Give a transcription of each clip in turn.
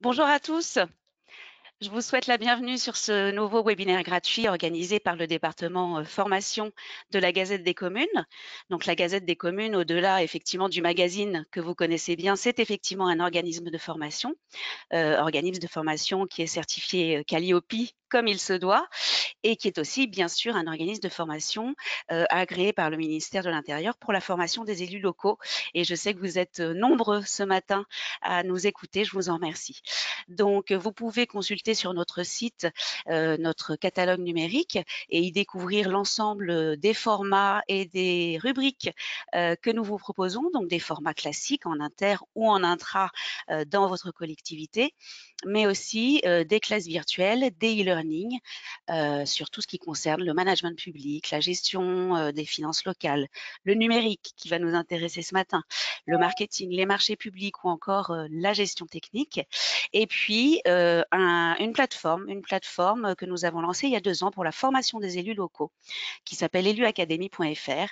Bonjour à tous, je vous souhaite la bienvenue sur ce nouveau webinaire gratuit organisé par le département formation de la Gazette des communes. Donc la Gazette des communes, au-delà effectivement du magazine que vous connaissez bien, c'est effectivement un organisme de formation qui est certifié Calliope comme il se doit et qui est aussi bien sûr un organisme de formation agréé par le ministère de l'Intérieur pour la formation des élus locaux. Et je sais que vous êtes nombreux ce matin à nous écouter, je vous en remercie. Donc vous pouvez consulter sur notre site notre catalogue numérique et y découvrir l'ensemble des formats et des rubriques que nous vous proposons, donc des formats classiques en inter ou en intra dans votre collectivité, mais aussi des classes virtuelles, des e-learning sur tout ce qui concerne le management public, la gestion des finances locales, le numérique qui va nous intéresser ce matin, le marketing, les marchés publics ou encore la gestion technique. Et puis une plateforme que nous avons lancée il y a 2 ans pour la formation des élus locaux qui s'appelle eluacademy.fr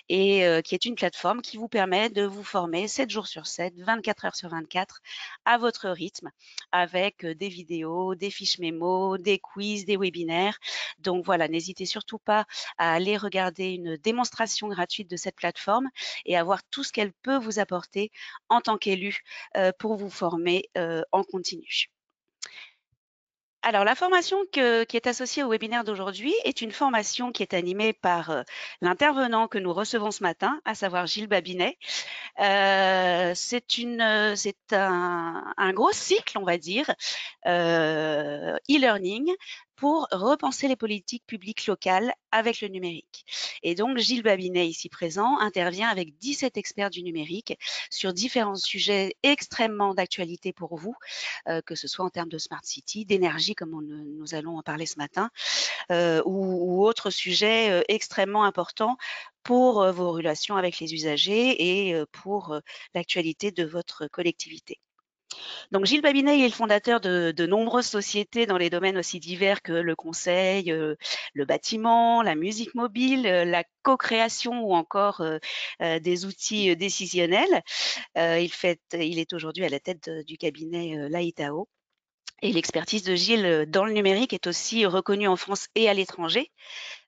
et qui est une plateforme qui vous permet de vous former 7 jours sur 7, 24 heures sur 24 à votre rythme avec des vidéos, des fiches mémo, des quiz, des webinaires. Donc voilà, n'hésitez surtout pas à aller regarder une démonstration gratuite de cette plateforme et à voir tout ce qu'elle peut vous apporter en tant qu'élu pour vous former en continu. Alors, la formation qui est associée au webinaire d'aujourd'hui est une formation qui est animée par l'intervenant que nous recevons ce matin, à savoir Gilles Babinet. C'est un gros cycle, on va dire, e-learning pour repenser les politiques publiques locales avec le numérique. Et donc, Gilles Babinet, ici présent, intervient avec 17 experts du numérique sur différents sujets extrêmement d'actualité pour vous, que ce soit en termes de smart city, d'énergie, comme nous allons en parler ce matin, ou autres sujets extrêmement importants pour vos relations avec les usagers et pour l'actualité de votre collectivité. Donc Gilles Babinet est le fondateur de nombreuses sociétés dans les domaines aussi divers que le conseil, le bâtiment, la musique mobile, la co-création ou encore des outils décisionnels. Il est aujourd'hui à la tête du cabinet Laïtao. Et l'expertise de Gilles dans le numérique est aussi reconnue en France et à l'étranger,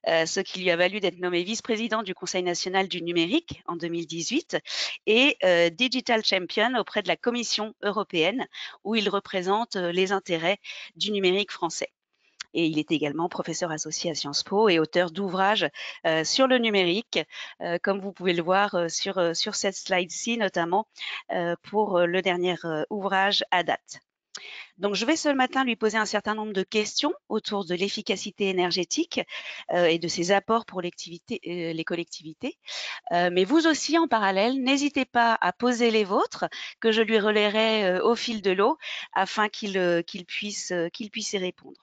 ce qui lui a valu d'être nommé vice-président du Conseil national du numérique en 2018 et Digital Champion auprès de la Commission européenne, où il représente les intérêts du numérique français. Et il est également professeur associé à Sciences Po et auteur d'ouvrages sur le numérique, comme vous pouvez le voir sur cette slide-ci, notamment pour le dernier ouvrage à date. Donc, je vais ce matin lui poser un certain nombre de questions autour de l'efficacité énergétique et de ses apports pour les collectivités. Mais vous aussi, en parallèle, n'hésitez pas à poser les vôtres, que je lui relayerai au fil de l'eau, afin qu'il puisse y répondre.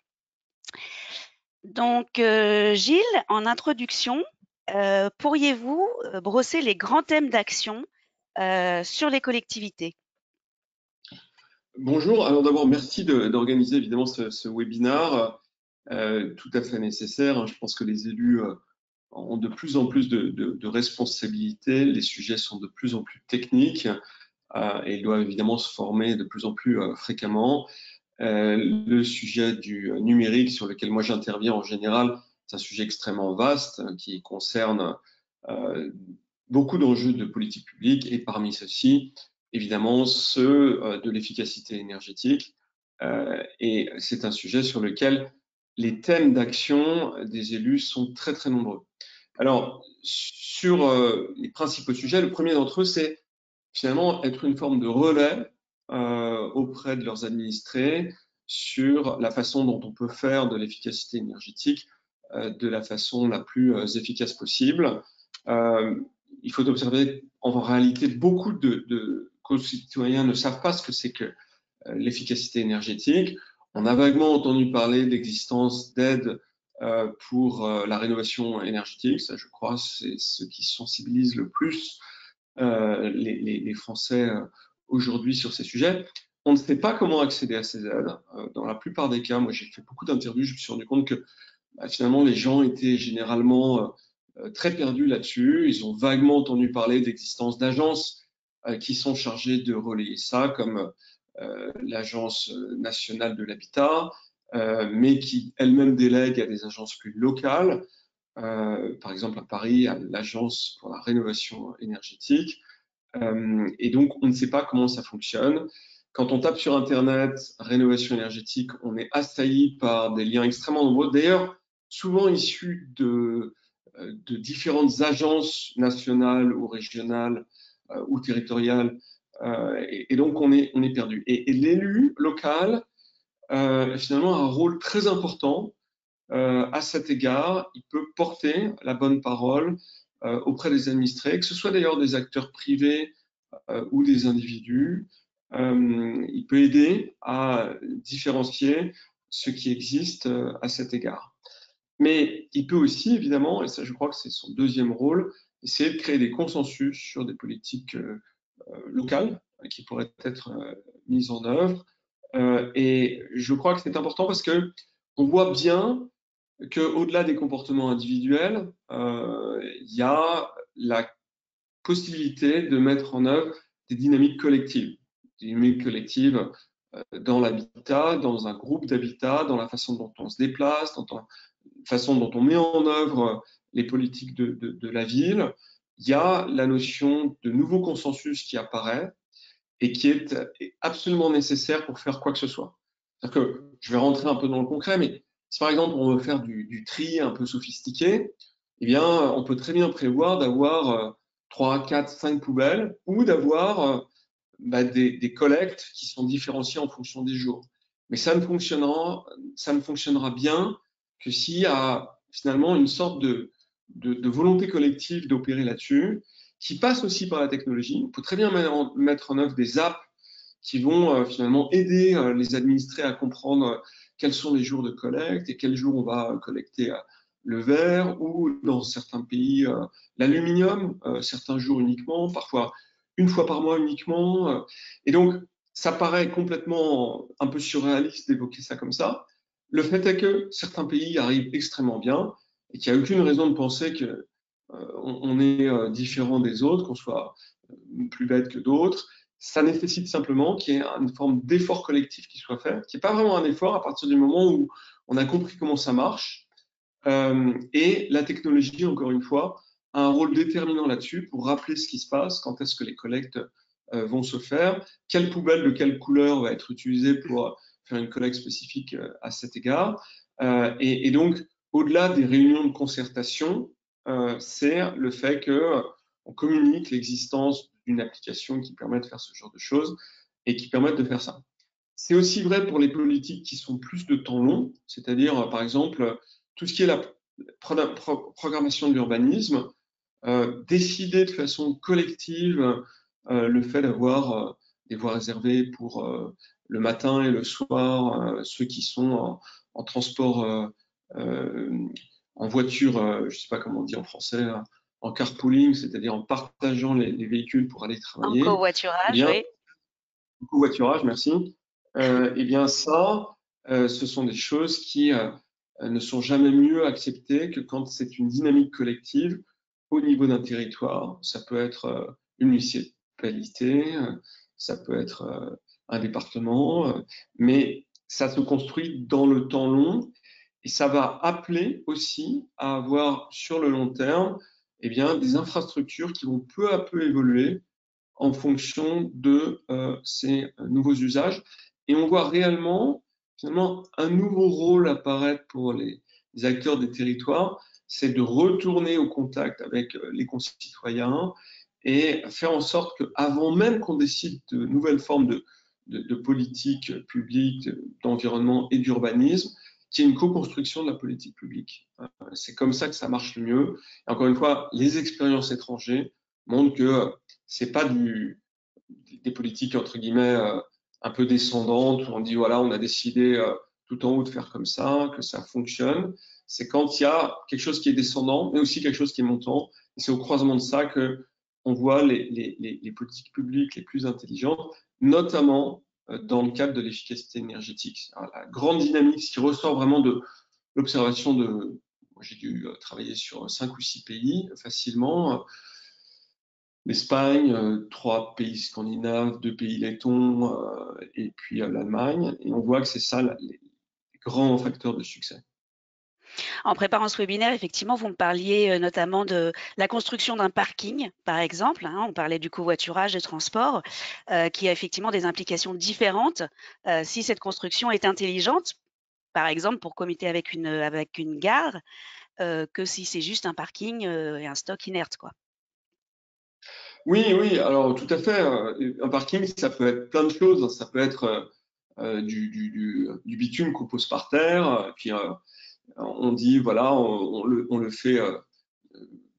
Donc, Gilles, en introduction, pourriez-vous brosser les grands thèmes d'action sur les collectivités ? Bonjour, alors d'abord merci d'organiser évidemment ce webinaire tout à fait nécessaire. Je pense que les élus ont de plus en plus de responsabilités, les sujets sont de plus en plus techniques et ils doivent évidemment se former de plus en plus fréquemment. Le sujet du numérique sur lequel moi j'interviens en général, c'est un sujet extrêmement vaste qui concerne beaucoup d'enjeux de politique publique et parmi ceux-ci, évidemment, ceux de l'efficacité énergétique. Et c'est un sujet sur lequel les thèmes d'action des élus sont très, très nombreux. Alors, sur les principaux sujets, le premier d'entre eux, c'est finalement être une forme de relais auprès de leurs administrés sur la façon dont on peut faire de l'efficacité énergétique de la façon la plus efficace possible. Il faut observer, en réalité, beaucoup de concitoyens ne savent pas ce que c'est que l'efficacité énergétique. On a vaguement entendu parler de l'existence d'aides pour la rénovation énergétique. Ça, je crois, c'est ce qui sensibilise le plus les Français aujourd'hui sur ces sujets. On ne sait pas comment accéder à ces aides. Dans la plupart des cas, moi j'ai fait beaucoup d'interviews, je me suis rendu compte que finalement les gens étaient généralement très perdus là-dessus. Ils ont vaguement entendu parler d'existence d'agences qui sont chargées de relayer ça, comme l'Agence nationale de l'habitat, mais qui elle-même délègue à des agences plus locales. Par exemple, à Paris, à l'Agence pour la rénovation énergétique. Et donc, on ne sait pas comment ça fonctionne. Quand on tape sur Internet rénovation énergétique, on est assailli par des liens extrêmement nombreux, d'ailleurs, souvent issus de différentes agences nationales ou régionales ou territoriales. Et donc, on est perdu. Et l'élu local, finalement, a un rôle très important à cet égard. Il peut porter la bonne parole auprès des administrés, que ce soit d'ailleurs des acteurs privés ou des individus. Il peut aider à différencier ce qui existe à cet égard. Mais il peut aussi, évidemment, et ça je crois que c'est son deuxième rôle, essayer de créer des consensus sur des politiques locales qui pourraient être mises en œuvre. Et je crois que c'est important parce que on voit bien qu'au-delà des comportements individuels, il y a la possibilité de mettre en œuvre des dynamiques collectives. Des dynamiques collectives dans l'habitat, dans un groupe d'habitat, dans la façon dont on se déplace, dans la façon dont on met en œuvre les politiques de la ville. Il y a la notion de nouveau consensus qui apparaît et qui est absolument nécessaire pour faire quoi que ce soit. C'est-à-dire que je vais rentrer un peu dans le concret, mais si par exemple on veut faire du tri un peu sophistiqué, eh bien on peut très bien prévoir d'avoir 3, 4, 5 poubelles ou d'avoir des collectes qui sont différenciées en fonction des jours. Mais ça ne fonctionnera bien que s'il y a finalement une sorte de volonté collective d'opérer là-dessus, qui passe aussi par la technologie. On peut très bien mettre en œuvre des apps qui vont finalement aider les administrés à comprendre quels sont les jours de collecte et quels jours on va collecter le verre ou dans certains pays l'aluminium, certains jours uniquement, parfois une fois par mois uniquement. Et donc, ça paraît complètement un peu surréaliste d'évoquer ça comme ça. Le fait est que certains pays arrivent extrêmement bien et qu'il n'y a aucune raison de penser que on est différent des autres, qu'on soit plus bête que d'autres. Ça nécessite simplement qu'il y ait une forme d'effort collectif qui soit fait, qui n'est pas vraiment un effort à partir du moment où on a compris comment ça marche. Et la technologie, encore une fois, a un rôle déterminant là-dessus pour rappeler ce qui se passe, quand est-ce que les collectes vont se faire, quelle poubelle de quelle couleur va être utilisée pour faire une collecte spécifique à cet égard. Et donc, au-delà des réunions de concertation, c'est le fait qu'on communique l'existence d'une application qui permet de faire ce genre de choses et qui permet de faire ça. C'est aussi vrai pour les politiques qui sont plus de temps long, c'est-à-dire, par exemple, tout ce qui est la programmation de l'urbanisme, décider de façon collective le fait d'avoir des voies réservées pour le matin et le soir, ceux qui sont en transport en voiture, je ne sais pas comment on dit en français, en carpooling, c'est-à-dire en partageant les véhicules pour aller En travailler. Eh covoiturage, bien, oui. covoiturage, merci. Eh bien, ça, ce sont des choses qui ne sont jamais mieux acceptées que quand c'est une dynamique collective au niveau d'un territoire. Ça peut être une municipalité, ça peut être un département, mais ça se construit dans le temps long et ça va appeler aussi à avoir sur le long terme eh bien, des infrastructures qui vont peu à peu évoluer en fonction de ces nouveaux usages. Et on voit réellement, finalement, un nouveau rôle apparaître pour les acteurs des territoires, c'est de retourner au contact avec les concitoyens et faire en sorte qu'avant même qu'on décide de nouvelles formes de politique publique, d'environnement et d'urbanisme, qu'il y ait une co-construction de la politique publique. C'est comme ça que ça marche le mieux. Et encore une fois, les expériences étrangères montrent que c'est pas des politiques entre guillemets un peu descendantes où on dit voilà on a décidé tout en haut de faire comme ça, que ça fonctionne. C'est quand il y a quelque chose qui est descendant, mais aussi quelque chose qui est montant. Et c'est au croisement de ça que on voit les politiques publiques les plus intelligentes, notamment dans le cadre de l'efficacité énergétique. La grande dynamique, ce qui ressort vraiment de l'observation de, j'ai dû travailler sur 5 ou 6 pays facilement. l'Espagne, 3 pays scandinaves, 2 pays lettons et puis l'Allemagne. Et on voit que c'est ça les grands facteurs de succès. En préparant ce webinaire, effectivement, vous me parliez notamment de la construction d'un parking, par exemple, hein, on parlait du covoiturage, des transports, qui a effectivement des implications différentes si cette construction est intelligente, par exemple pour commuter avec une gare, que si c'est juste un parking et un stock inerte, quoi. Oui, oui, alors tout à fait. Un parking, ça peut être plein de choses. Ça peut être du bitume qu'on pose par terre, puis on dit, voilà, on le fait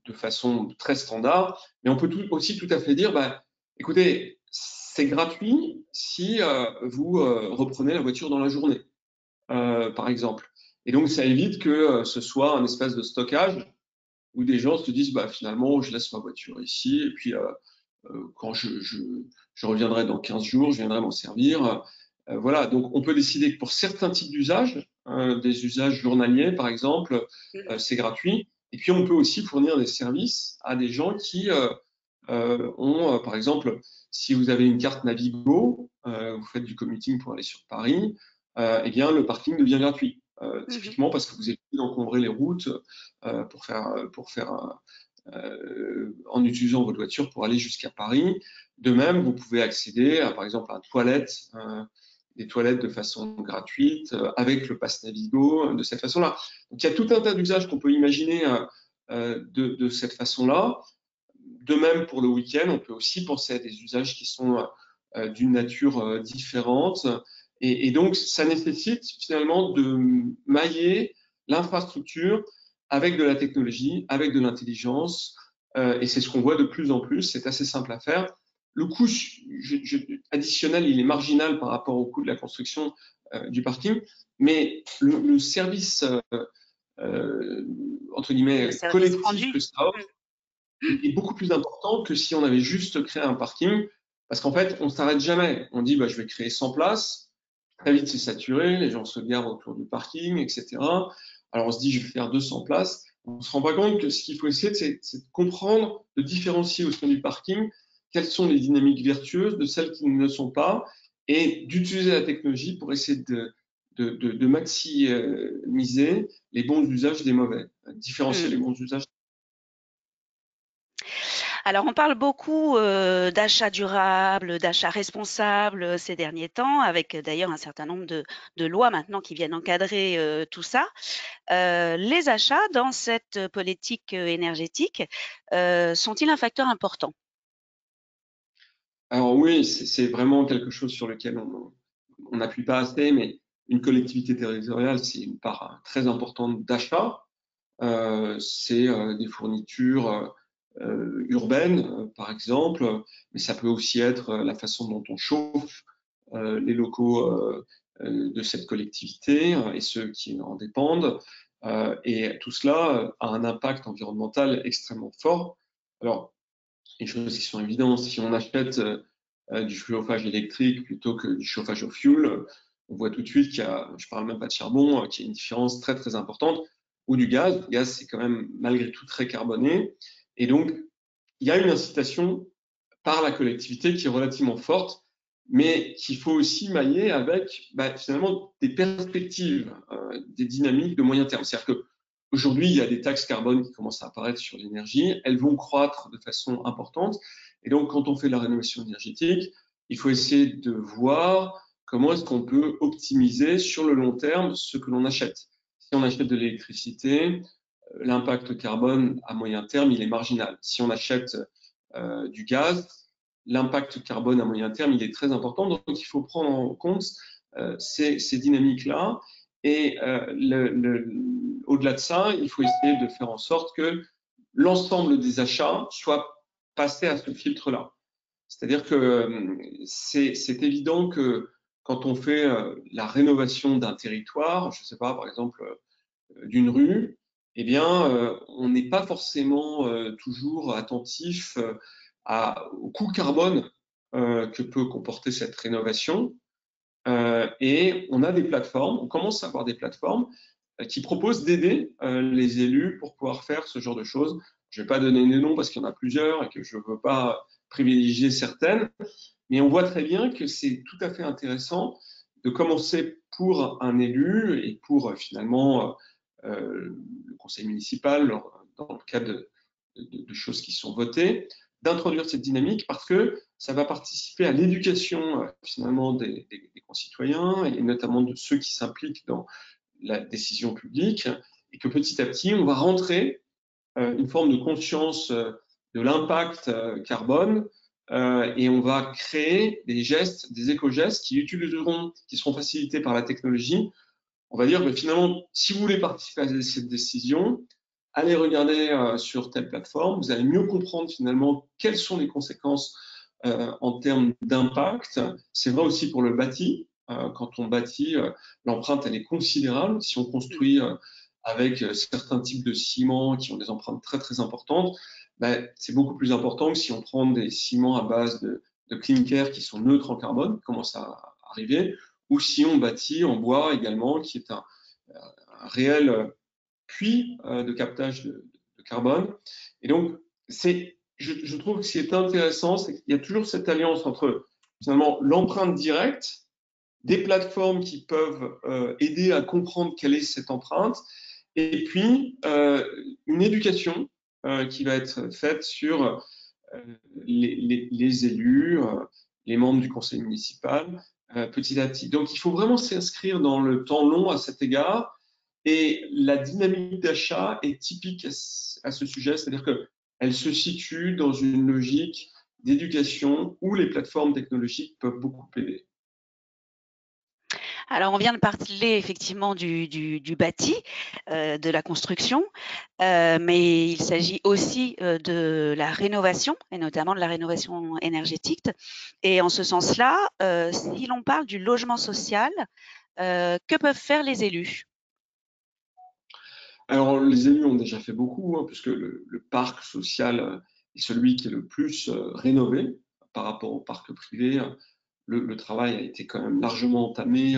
de façon très standard, mais on peut aussi tout à fait dire, bah, écoutez, c'est gratuit si vous reprenez la voiture dans la journée, par exemple. Et donc, ça évite que ce soit un espace de stockage où des gens se disent, bah, finalement, je laisse ma voiture ici, et puis quand je reviendrai dans 15 jours, je viendrai m'en servir. Voilà, donc on peut décider que pour certains types d'usages, des usages journaliers par exemple, Mmh. c'est gratuit. Et puis on peut aussi fournir des services à des gens qui ont, par exemple, si vous avez une carte Navigo, vous faites du commuting pour aller sur Paris, eh bien le parking devient gratuit. Mmh. Typiquement parce que vous évitez d'encombrer les routes pour faire en utilisant votre voiture pour aller jusqu'à Paris. De même, vous pouvez accéder à, par exemple, à des toilettes de façon gratuite avec le pass Navigo de cette façon-là. Donc, il y a tout un tas d'usages qu'on peut imaginer de cette façon-là. De même, pour le week-end, on peut aussi penser à des usages qui sont d'une nature différente. Et donc, ça nécessite finalement de mailler l'infrastructure avec de la technologie, avec de l'intelligence. Et c'est ce qu'on voit de plus en plus. C'est assez simple à faire. Le coût additionnel, il est marginal par rapport au coût de la construction du parking, mais le service, entre Le guillemets, service collectif rendu. que ça offre est beaucoup plus important que si on avait juste créé un parking. Parce qu'en fait, on ne s'arrête jamais. On dit, bah, je vais créer 100 places. Très vite, c'est saturé. Les gens se garent autour du parking, etc. Alors, on se dit, je vais faire 200 places. On ne se rend pas compte que ce qu'il faut essayer, c'est de comprendre, de différencier au sein du parking quelles sont les dynamiques vertueuses de celles qui ne le sont pas et d'utiliser la technologie pour essayer de maximiser les bons usages des mauvais, différencier Mmh. les bons usages. Alors, on parle beaucoup d'achat durable, d'achat responsable ces derniers temps, avec d'ailleurs un certain nombre de lois maintenant qui viennent encadrer tout ça. Les achats dans cette politique énergétique sont-ils un facteur important? Alors oui, c'est vraiment quelque chose sur lequel on n'appuie pas assez, mais une collectivité territoriale, c'est une part très importante d'achat. C'est des fournitures urbaines, par exemple, mais ça peut aussi être la façon dont on chauffe les locaux de cette collectivité et ceux qui en dépendent. Et tout cela a un impact environnemental extrêmement fort. Alors, les choses qui sont évidentes, si on achète du chauffage électrique plutôt que du chauffage au fioul, on voit tout de suite qu'il y a, je parle même pas de charbon, qu'il y a une différence très très importante, ou du gaz. Le gaz, c'est quand même malgré tout très carboné. Et donc, il y a une incitation par la collectivité qui est relativement forte, mais qu'il faut aussi mailler avec finalement des perspectives, des dynamiques de moyen terme. C'est-à-dire qu'aujourd'hui, il y a des taxes carbone qui commencent à apparaître sur l'énergie, elles vont croître de façon importante. Et donc, quand on fait de la rénovation énergétique, il faut essayer de voir comment est-ce qu'on peut optimiser sur le long terme ce que l'on achète. Si on achète de l'électricité, l'impact carbone à moyen terme, il est marginal. Si on achète du gaz, l'impact carbone à moyen terme, il est très important. Donc, il faut prendre en compte ces dynamiques-là. Et au-delà de ça, il faut essayer de faire en sorte que l'ensemble des achats soient passés à ce filtre-là. C'est-à-dire que c'est évident que quand on fait la rénovation d'un territoire, je ne sais pas, par exemple, d'une rue, eh bien, on n'est pas forcément toujours attentif au coût carbone que peut comporter cette rénovation. Et on a des plateformes, on commence à avoir des plateformes qui proposent d'aider les élus pour pouvoir faire ce genre de choses. Je ne vais pas donner des noms parce qu'il y en a plusieurs et que je ne veux pas privilégier certaines, mais on voit très bien que c'est tout à fait intéressant de commencer pour un élu et pour finalement le conseil municipal, dans le cas de choses qui sont votées, d'introduire cette dynamique parce que ça va participer à l'éducation finalement des concitoyens et notamment de ceux qui s'impliquent dans la décision publique et que petit à petit, on va rentrer une forme de conscience de l'impact carbone et on va créer des gestes, des éco-gestes qui seront facilités par la technologie. On va dire, finalement, si vous voulez participer à cette décision, allez regarder sur telle plateforme, vous allez mieux comprendre finalement quelles sont les conséquences en termes d'impact. C'est vrai aussi pour le bâti. Quand on bâtit, l'empreinte, elle est considérable. Si on construit avec certains types de ciments qui ont des empreintes très, très importantes, c'est beaucoup plus important que si on prend des ciments à base de clinker qui sont neutres en carbone, commence à arriver, ou si on bâtit en bois également, qui est un réel puits de captage de carbone. Et donc, je trouve que ce qui est intéressant, c'est qu'il y a toujours cette alliance entre finalement l'empreinte directe, des plateformes qui peuvent aider à comprendre quelle est cette empreinte, et puis une éducation qui va être faite sur les élus, les membres du conseil municipal, petit à petit. Donc, il faut vraiment s'inscrire dans le temps long à cet égard. Et la dynamique d'achat est typique à ce sujet, c'est-à-dire qu'elle se situe dans une logique d'éducation où les plateformes technologiques peuvent beaucoup aider. Alors, on vient de parler effectivement du bâti, de la construction, mais il s'agit aussi de la rénovation, et notamment de la rénovation énergétique. Et en ce sens-là, si l'on parle du logement social, que peuvent faire les élus? Alors, les élus ont déjà fait beaucoup, puisque le parc social est celui qui est le plus rénové par rapport au parc privé. Le travail a été quand même largement entamé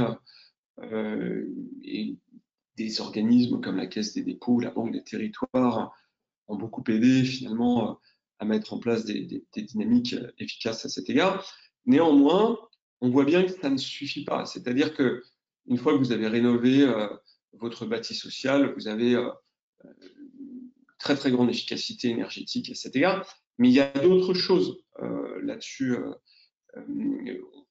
et des organismes comme la Caisse des dépôts, la Banque des territoires ont beaucoup aidé finalement à mettre en place des dynamiques efficaces à cet égard. Néanmoins, on voit bien que ça ne suffit pas. C'est-à-dire que une fois que vous avez rénové votre bâti social, vous avez très très grande efficacité énergétique à cet égard. Mais il y a d'autres choses là-dessus.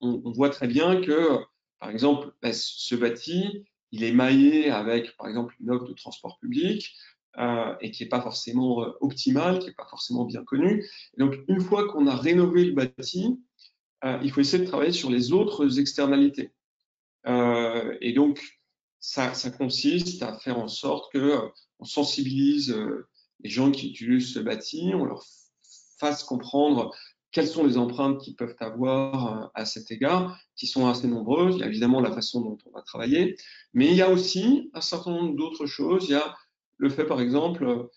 On voit très bien que, par exemple, ce bâti, il est maillé avec, par exemple, une offre de transport public et qui n'est pas forcément optimale, qui n'est pas forcément bien connue. Et donc, une fois qu'on a rénové le bâti, il faut essayer de travailler sur les autres externalités. Et donc, ça consiste à faire en sorte qu'on sensibilise les gens qui utilisent ce bâti, on leur fasse comprendre quelles sont les empreintes qu'ils peuvent avoir à cet égard, qui sont assez nombreuses. Il y a évidemment la façon dont on va travailler, mais il y a aussi un certain nombre d'autres choses. Il y a le fait, par exemple,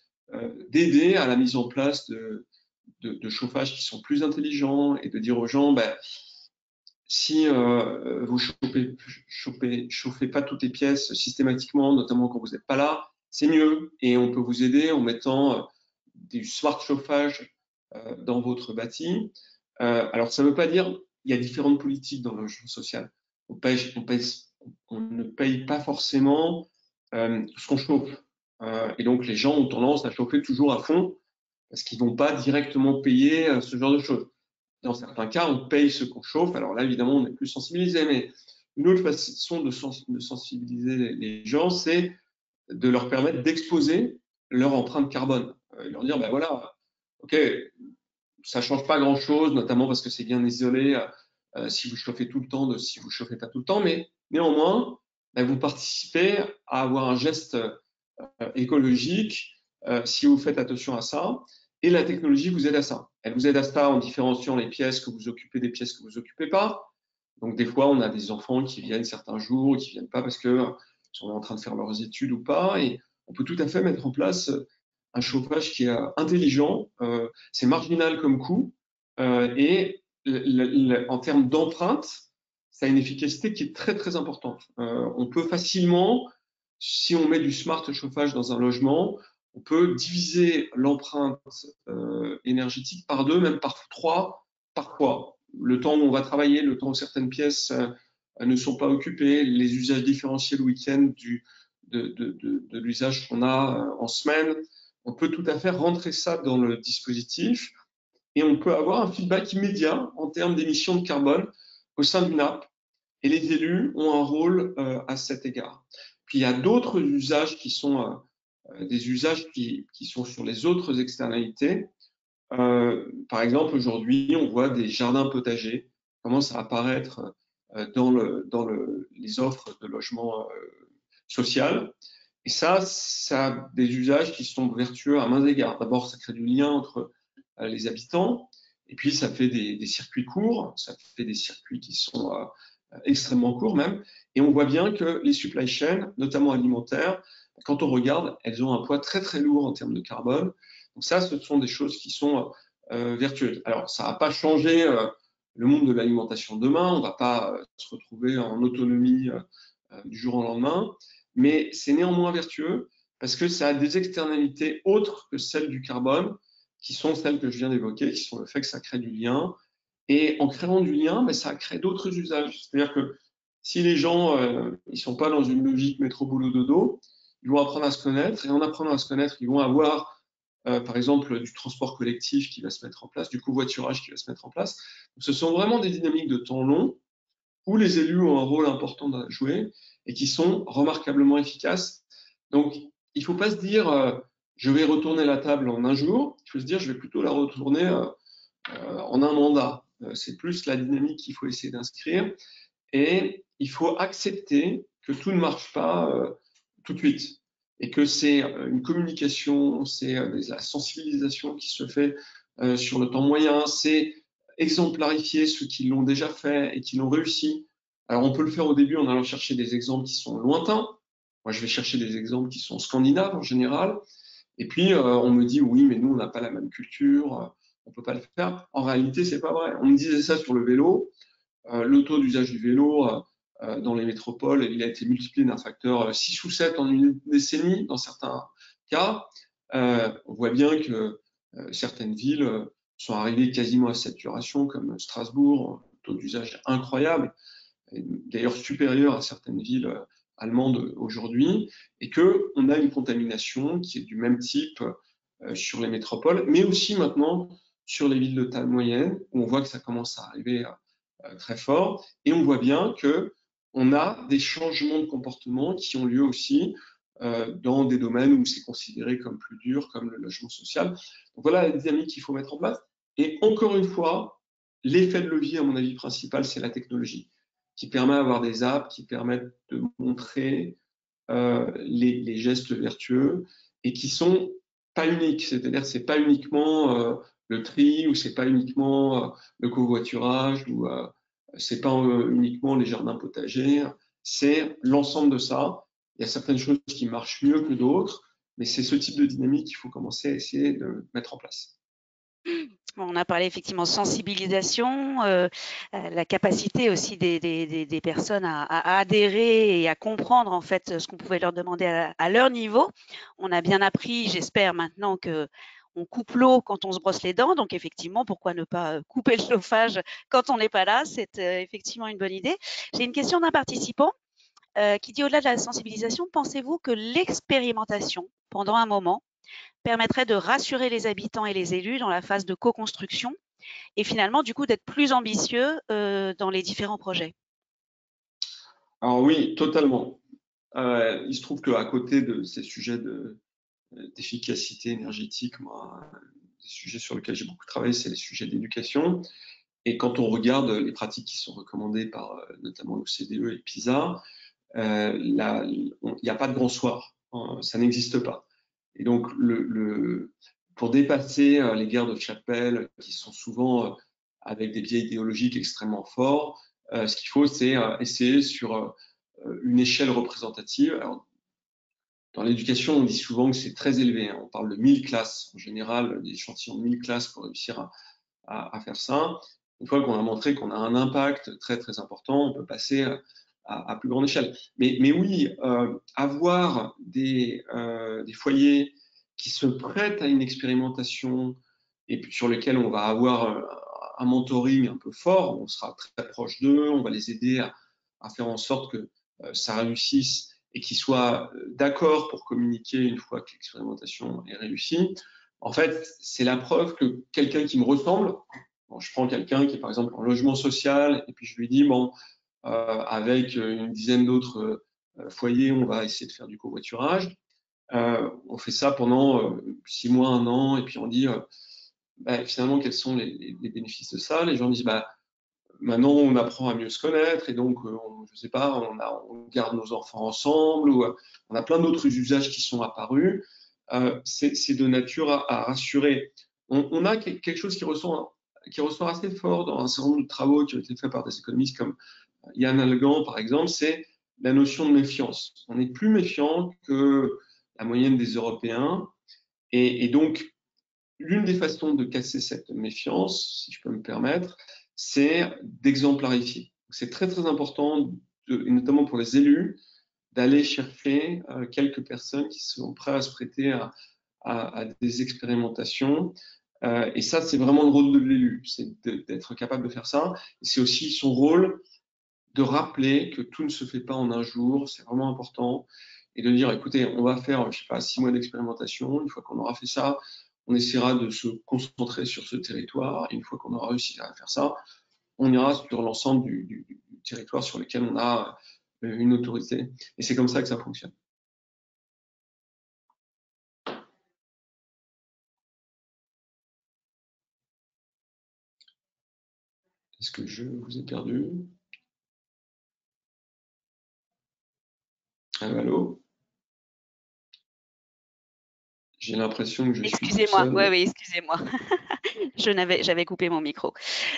d'aider à la mise en place de chauffages qui sont plus intelligents et de dire aux gens, si vous chauffez pas toutes les pièces systématiquement, notamment quand vous n'êtes pas là, c'est mieux. Et on peut vous aider en mettant du smart chauffage dans votre bâti. Alors, ça ne veut pas dire il y a différentes politiques dans le logement social. On ne paye pas forcément ce qu'on chauffe. Et donc, les gens ont tendance à chauffer toujours à fond parce qu'ils ne vont pas directement payer ce genre de choses. Dans certains cas, on paye ce qu'on chauffe. Alors là, évidemment, on est plus sensibilisé. Mais une autre façon de sensibiliser les gens, c'est de leur permettre d'exposer leur empreinte carbone. Leur dire, voilà, OK, ça change pas grand-chose, notamment parce que c'est bien isolé si vous chauffez tout le temps de si vous chauffez pas tout le temps. Mais néanmoins, vous participez à avoir un geste écologique si vous faites attention à ça. Et la technologie vous aide à ça. Elle vous aide à ça en différenciant les pièces que vous occupez des pièces que vous occupez pas. Donc des fois, on a des enfants qui viennent certains jours et qui viennent pas parce que sont en train de faire leurs études ou pas. Et on peut tout à fait mettre en place un chauffage qui est intelligent. C'est marginal comme coût et en termes d'empreinte, ça a une efficacité qui est très très importante. On peut facilement, si on met du smart chauffage dans un logement, on peut diviser l'empreinte énergétique par 2, même par 3, parfois. Le temps où on va travailler, le temps où certaines pièces ne sont pas occupées, les usages différentiels week-end de l'usage qu'on a en semaine. On peut tout à fait rentrer ça dans le dispositif et on peut avoir un feedback immédiat en termes d'émissions de carbone au sein d'une app. Et les élus ont un rôle à cet égard. Puis il y a d'autres usages qui sont des usages qui sont sur les autres externalités. Par exemple, aujourd'hui, on voit des jardins potagers commencent à apparaître dans les offres de logement social. Et ça a des usages qui sont vertueux à maints égards. D'abord, ça crée du lien entre les habitants, et puis ça fait des circuits courts, ça fait des circuits qui sont extrêmement courts même. Et on voit bien que les supply chains, notamment alimentaires, quand on regarde, elles ont un poids très très lourd en termes de carbone. Donc ça, ce sont des choses qui sont vertueuses. Alors, ça va pas changer le monde de l'alimentation demain. On va pas se retrouver en autonomie du jour au lendemain, mais c'est néanmoins vertueux parce que ça a des externalités autres que celles du carbone, qui sont celles que je viens d'évoquer, qui sont le fait que ça crée du lien. Et en créant du lien, ben, ça crée d'autres usages. C'est-à-dire que si les gens ils sont pas dans une logique métro boulot dodo, ils vont apprendre à se connaître, et en apprenant à se connaître, ils vont avoir par exemple du transport collectif qui va se mettre en place, du covoiturage qui va se mettre en place. Donc, ce sont vraiment des dynamiques de temps long où les élus ont un rôle important à jouer et qui sont remarquablement efficaces. Donc, il ne faut pas se dire je vais retourner la table en un jour, il faut se dire je vais plutôt la retourner en un mandat. C'est plus la dynamique qu'il faut essayer d'inscrire et il faut accepter que tout ne marche pas tout de suite et que c'est une communication, c'est la sensibilisation qui se fait sur le temps moyen, c'est exemplarifier ceux qui l'ont déjà fait et qui l'ont réussi. Alors on peut le faire au début en allant chercher des exemples qui sont lointains. Moi je vais chercher des exemples qui sont scandinaves en général. Et puis on me dit oui mais nous on n'a pas la même culture, on peut pas le faire. En réalité c'est pas vrai. On me disait ça sur le vélo. Le taux d'usage du vélo dans les métropoles, il a été multiplié d'un facteur 6 ou 7 en une décennie dans certains cas. On voit bien que certaines villes sont arrivées quasiment à saturation, comme Strasbourg, un taux d'usage incroyable, d'ailleurs supérieur à certaines villes allemandes aujourd'hui, et qu'on a une contamination qui est du même type sur les métropoles, mais aussi maintenant sur les villes de taille moyenne, où on voit que ça commence à arriver très fort, et on voit bien que on a des changements de comportement qui ont lieu aussi dans des domaines où c'est considéré comme plus dur, comme le logement social. Donc voilà la dynamique qu'il faut mettre en place. Et encore une fois, l'effet de levier, à mon avis principal, c'est la technologie, qui permet d'avoir des apps qui permettent de montrer les gestes vertueux et qui sont pas uniques. C'est-à-dire que c'est pas uniquement le tri ou c'est pas uniquement le covoiturage ou c'est pas uniquement les jardins potagers. C'est l'ensemble de ça. Il y a certaines choses qui marchent mieux que d'autres, mais c'est ce type de dynamique qu'il faut commencer à essayer de mettre en place. On a parlé effectivement sensibilisation, la capacité aussi des personnes à adhérer et à comprendre en fait ce qu'on pouvait leur demander à leur niveau. On a bien appris, j'espère maintenant que on coupe l'eau quand on se brosse les dents, donc effectivement, pourquoi ne pas couper le chauffage quand on n'est pas là? C'est effectivement une bonne idée. J'ai une question d'un participant qui dit au-delà de la sensibilisation, pensez-vous que l'expérimentation pendant un moment permettrait de rassurer les habitants et les élus dans la phase de co-construction et finalement, du coup, d'être plus ambitieux dans les différents projets? Alors oui, totalement. Il se trouve qu'à côté de ces sujets d'efficacité énergétique, moi, des sujets sur lesquels j'ai beaucoup travaillé, c'est les sujets d'éducation. Et quand on regarde les pratiques qui sont recommandées par notamment l'OCDE et PISA, il n'y a pas de grand soir, hein, ça n'existe pas. Et donc, pour dépasser les guerres de chapelle qui sont souvent avec des biais idéologiques extrêmement forts, ce qu'il faut, c'est essayer sur une échelle représentative. Alors, dans l'éducation, on dit souvent que c'est très élevé. Hein. On parle de 1000 classes en général, des échantillons de 1000 classes pour réussir à faire ça. Une fois qu'on a montré qu'on a un impact très très important, on peut passer à plus grande échelle. Mais oui, avoir des foyers qui se prêtent à une expérimentation et puis sur lesquels on va avoir un mentoring un peu fort, on sera très proche d'eux, on va les aider à faire en sorte que ça réussisse et qu'ils soient d'accord pour communiquer une fois que l'expérimentation est réussie. En fait, c'est la preuve que quelqu'un qui me ressemble, bon, je prends quelqu'un qui est par exemple en logement social et puis je lui dis, bon, avec une dizaine d'autres foyers, on va essayer de faire du covoiturage. On fait ça pendant 6 mois, 1 an, et puis on dit bah, finalement quels sont les bénéfices de ça. Les gens disent bah, maintenant on apprend à mieux se connaître et donc je sais pas, on garde nos enfants ensemble ou on a plein d'autres usages qui sont apparus. C'est de nature à rassurer. On a quelque chose qui ressort assez fort dans un certain nombre de travaux qui ont été faits par des économistes comme Yann Algan par exemple, c'est la notion de méfiance. On est plus méfiant que la moyenne des Européens et donc l'une des façons de casser cette méfiance, si je peux me permettre, c'est d'exemplarifier. C'est très très important, et notamment pour les élus, d'aller chercher quelques personnes qui sont prêtes à se prêter à des expérimentations. Et ça, c'est vraiment le rôle de l'élu, c'est d'être capable de faire ça. C'est aussi son rôle de rappeler que tout ne se fait pas en un jour, c'est vraiment important, et de dire, écoutez, on va faire, je sais pas, 6 mois d'expérimentation, une fois qu'on aura fait ça, on essaiera de se concentrer sur ce territoire, et une fois qu'on aura réussi à faire ça, on ira sur l'ensemble du territoire sur lequel on a une autorité. Et c'est comme ça que ça fonctionne. Est-ce que je vous ai perdu? Allô? J'ai l'impression que je suis tout Excusez-moi, seul. oui, excusez-moi. J'avais coupé mon micro.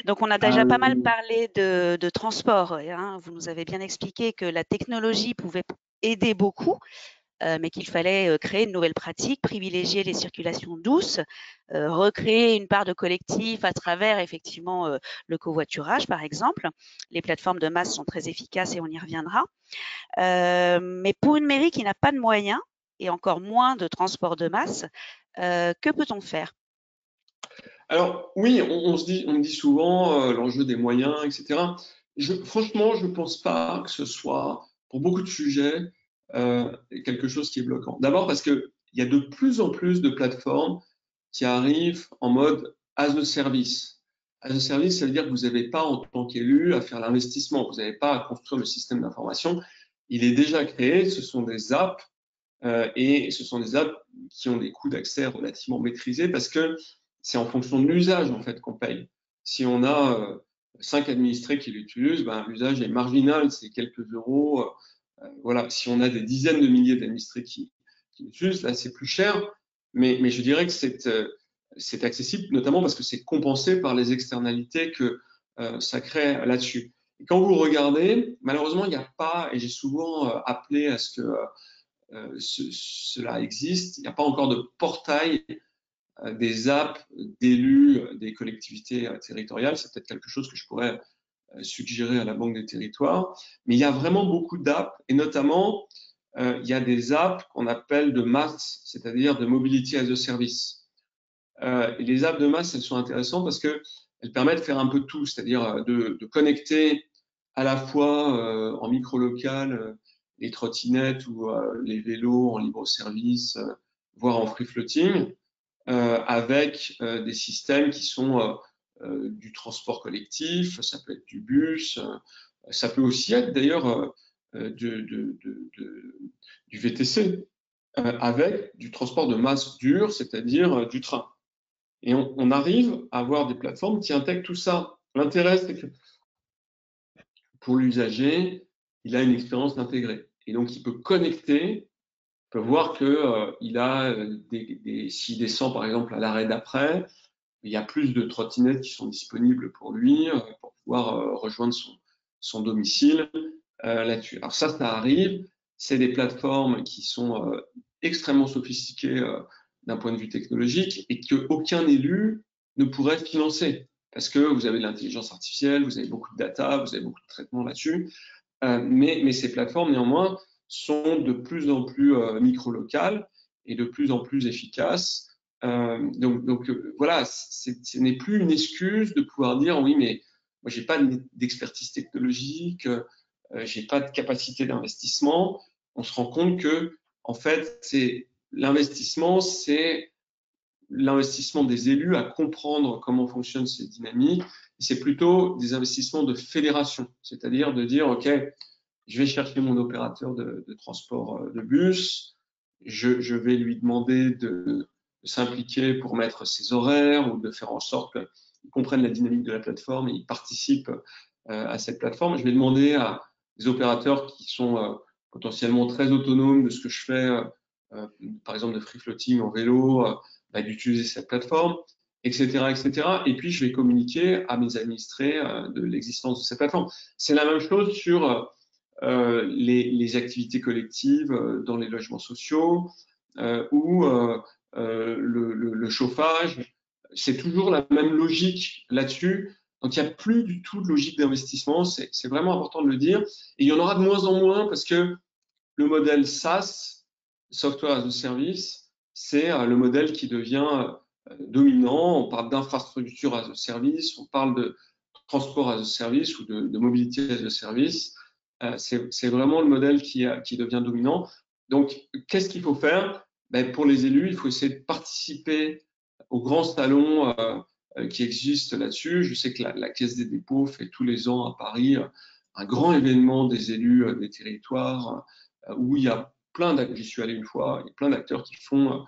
Donc, on a déjà pas mal parlé de transport, hein. Vous nous avez bien expliqué que la technologie pouvait aider beaucoup, mais qu'il fallait créer de nouvelles pratiques, privilégier les circulations douces, recréer une part de collectif à travers effectivement le covoiturage, par exemple. Les plateformes de masse sont très efficaces et on y reviendra. Mais pour une mairie qui n'a pas de moyens et encore moins de transport de masse, que peut-on faire? Alors oui, on me dit souvent l'enjeu des moyens, etc. Franchement, je ne pense pas que ce soit, pour beaucoup de sujets, quelque chose qui est bloquant. D'abord parce qu'il y a de plus en plus de plateformes qui arrivent en mode as a service. As a service, ça veut dire que vous n'avez pas, en tant qu'élu, à faire l'investissement. Vous n'avez pas à construire le système d'information. Il est déjà créé. Ce sont des apps et ce sont des apps qui ont des coûts d'accès relativement maîtrisés parce que c'est en fonction de l'usage en fait qu'on paye. Si on a 5 administrés qui l'utilisent, ben, l'usage est marginal, c'est quelques euros. Voilà. Si on a des dizaines de milliers d'administrés qui l'utilisent, là c'est plus cher, mais je dirais que c'est accessible notamment parce que c'est compensé par les externalités que ça crée là-dessus. Et quand vous regardez, malheureusement, il n'y a pas, et j'ai souvent appelé à ce que cela existe. Il n'y a pas encore de portail des apps d'élus des collectivités territoriales. C'est peut-être quelque chose que je pourrais suggérer à la Banque des Territoires. Mais il y a vraiment beaucoup d'apps et notamment, il y a des apps qu'on appelle de masse, c'est-à-dire de mobility as a service. Et les apps de masse, elles sont intéressantes parce qu'elles permettent de faire un peu tout, c'est-à-dire de connecter à la fois en micro-local les trottinettes ou les vélos en libre-service, voire en free-floating, avec des systèmes qui sont du transport collectif, ça peut être du bus, ça peut aussi être d'ailleurs du VTC, avec du transport de masse dur, c'est-à-dire du train. Et on arrive à avoir des plateformes qui intègrent tout ça. L'intérêt, c'est que pour l'usager, il a une expérience intégrée. Et donc, il peut connecter, il peut voir que il a s'il descend par exemple à l'arrêt d'après, il y a plus de trottinettes qui sont disponibles pour lui pour pouvoir rejoindre son domicile là-dessus. Alors ça arrive. C'est des plateformes qui sont extrêmement sophistiquées d'un point de vue technologique et qu'aucun élu ne pourrait financer parce que vous avez de l'intelligence artificielle, vous avez beaucoup de data, vous avez beaucoup de traitements là-dessus. Mais ces plateformes, néanmoins, sont de plus en plus micro-locales est de plus en plus efficace. Voilà, ce n'est plus une excuse de pouvoir dire oui, mais moi j'ai pas d'expertise technologique, j'ai pas de capacité d'investissement. On se rend compte que en fait, c'est l'investissement des élus à comprendre comment fonctionnent ces dynamiques. C'est plutôt des investissements de fédération, c'est-à-dire de dire ok, je vais chercher mon opérateur de transport de bus, je vais lui demander de s'impliquer pour mettre ses horaires ou de faire en sorte qu'il comprenne la dynamique de la plateforme et il participe à cette plateforme. Je vais demander à des opérateurs qui sont potentiellement très autonomes de ce que je fais, par exemple de free floating en vélo, d'utiliser cette plateforme, etc., etc. Et puis, je vais communiquer à mes administrés de l'existence de cette plateforme. C'est la même chose sur les activités collectives dans les logements sociaux ou le chauffage. C'est toujours la même logique là-dessus. Donc, il n'y a plus du tout de logique d'investissement. C'est vraiment important de le dire. Et il y en aura de moins en moins parce que le modèle SaaS, Software as a Service, c'est le modèle qui devient dominant. On parle d'infrastructure as a service, on parle de transport as a service ou de mobilité as a service. C'est vraiment le modèle qui devient dominant. Donc, qu'est-ce qu'il faut faire? Pour les élus, il faut essayer de participer aux grands salons qui existent là-dessus. Je sais que la Caisse des dépôts fait tous les ans à Paris un grand événement des élus des territoires où il y a j'y suis allé une fois, il y a plein d'acteurs qui font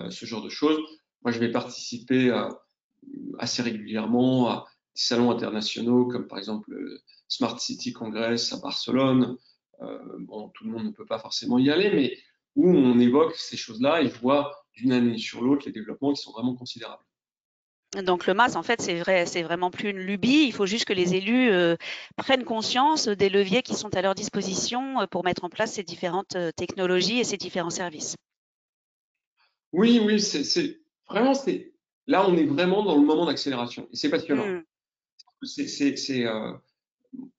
ce genre de choses. Moi, je vais participer assez régulièrement à des salons internationaux comme par exemple le Smart City Congress à Barcelone. Bon, tout le monde ne peut pas forcément y aller, mais où on évoque ces choses-là et je vois d'une année sur l'autre les développements qui sont vraiment considérables. Donc le MAS, en fait, c'est vraiment plus une lubie. Il faut juste que les élus prennent conscience des leviers qui sont à leur disposition pour mettre en place ces différentes technologies et ces différents services. Oui, oui, vraiment, là, on est vraiment dans le moment d'accélération et c'est passionnant. Mmh.